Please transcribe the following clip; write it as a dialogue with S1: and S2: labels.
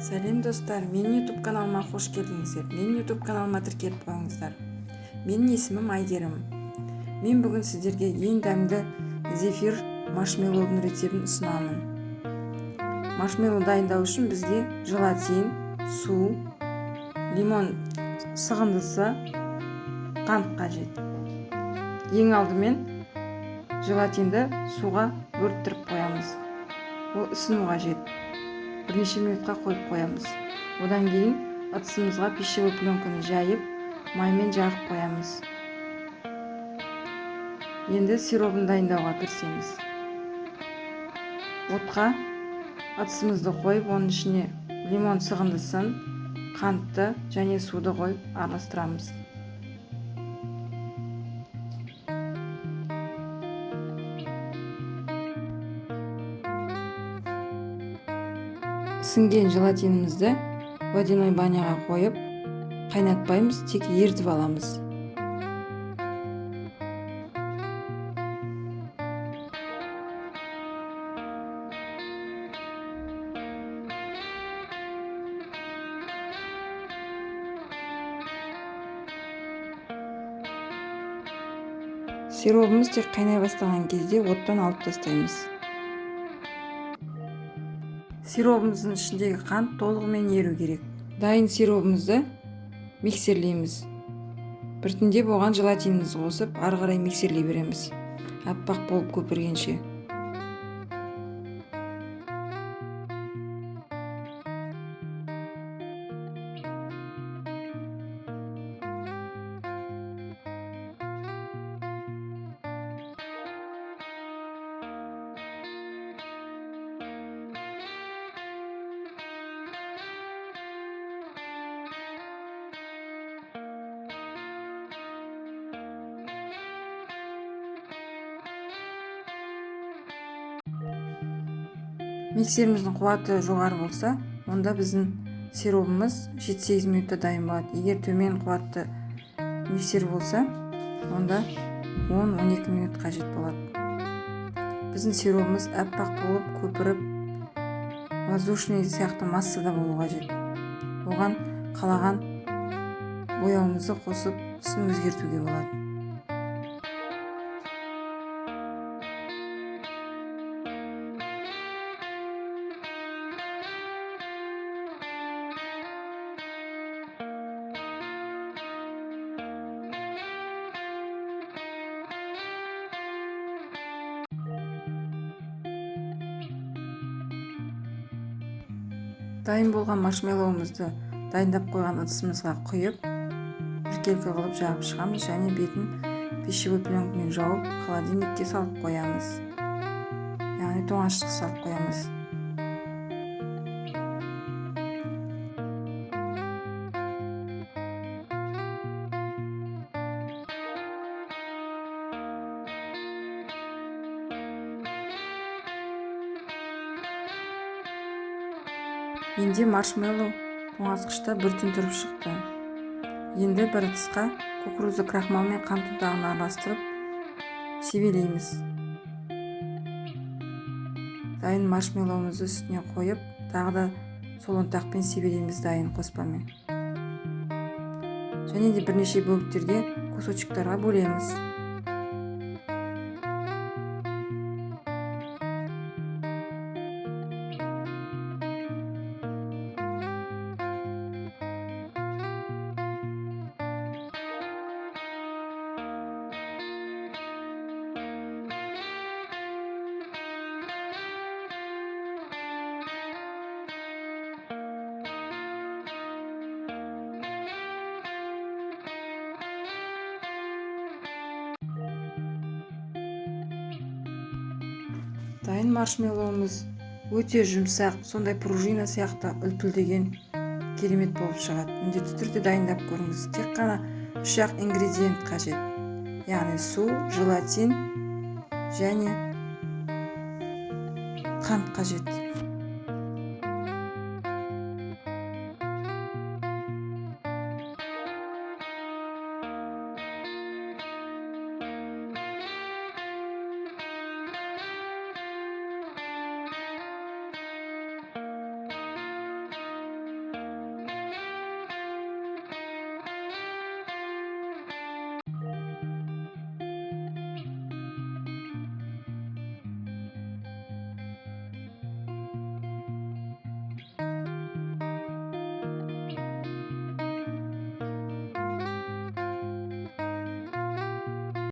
S1: Сәлем достар, менің YouTube каналыма қош келдіңіздер. Менің YouTube каналыма тіркеліп қойыңыздар. Менің есімім Айгерім. Мен бүгін сіздерге ең дәмді зефир маршмеллоудың рецептін ұсынамын. Маршмеллоу дайындау үшін бізге желатин, су, лимон сығындысы, қант қажет. Ең алдымен желатинді суға бөліктіріп қоямыз. Ол ісіну қажет. Бірнеше минутқа қойып қоямыз. Одан кейін ыдысымызға пищевой пленканы жайып, маймен жағып қоямыз. Енді сиробын дайындауға кірісеміз. Отқа ыдысымызды қойып, оның ішіне лимон сығындысын, қантты және суды қойып араластырамыз. Ісінген желатинімізді водяной баняға қойып, қайнатпаймыз, тек ерітіп аламыз. Сиробымыз тек қайнай бастаған кезде оттан алып тастаймыз. Сиробымыздың ішіндегі қант толығымен еру керек. Дайын сиробымызды миксерлейміз. Біртіндеп оған желатинімізді қосып, ары қарай миксерлей береміз. Аппақ болып көпіргенше. Миксеріміздің қуаты жоғары болса, онда біздің сиробымыз 7-8 минутта дайын болады. Егер төмен қуатты миксер болса, онда 10-12 минут қажет болады. Біздің сиробымыз аппақ болып, көпіріп, воздушный сияқты массада болу қажет. Оған қалаған бояуымызды қосып, түсін өзгертуге болады. Дайын болған маршмеллоуымызды дайындап қойған ыдысымызға құйып, біркелкі қылып жағып шығамыз және бетін пищевой пленкамен жауып, холодильникке салып қоямыз. Яғни тоңазытқышқа салып қоямыз. Менде маршмеллоу тоңазытқышта бір түн тұрып шықты. Енді бір ыдысқа кукурузды крахмал мен қант ұнтағын араластырып себелейміз. Дайын маршмеллоуымызды үстіне қойып, тағы да сол ұнтақпен себелейміз дайын қоспамен. Және де бірнеше бөліктерге кусочектарға бөлеміз. Дайын маршмеллоуымыз өте жұмсақ, сондай пружина сияқты үлпілдеген керемет болып шығады. Міндетті түрде дайындап көріңіз. Тек қана 3-ақ ингредиент қажет. Яғни су, желатин және қант қажет.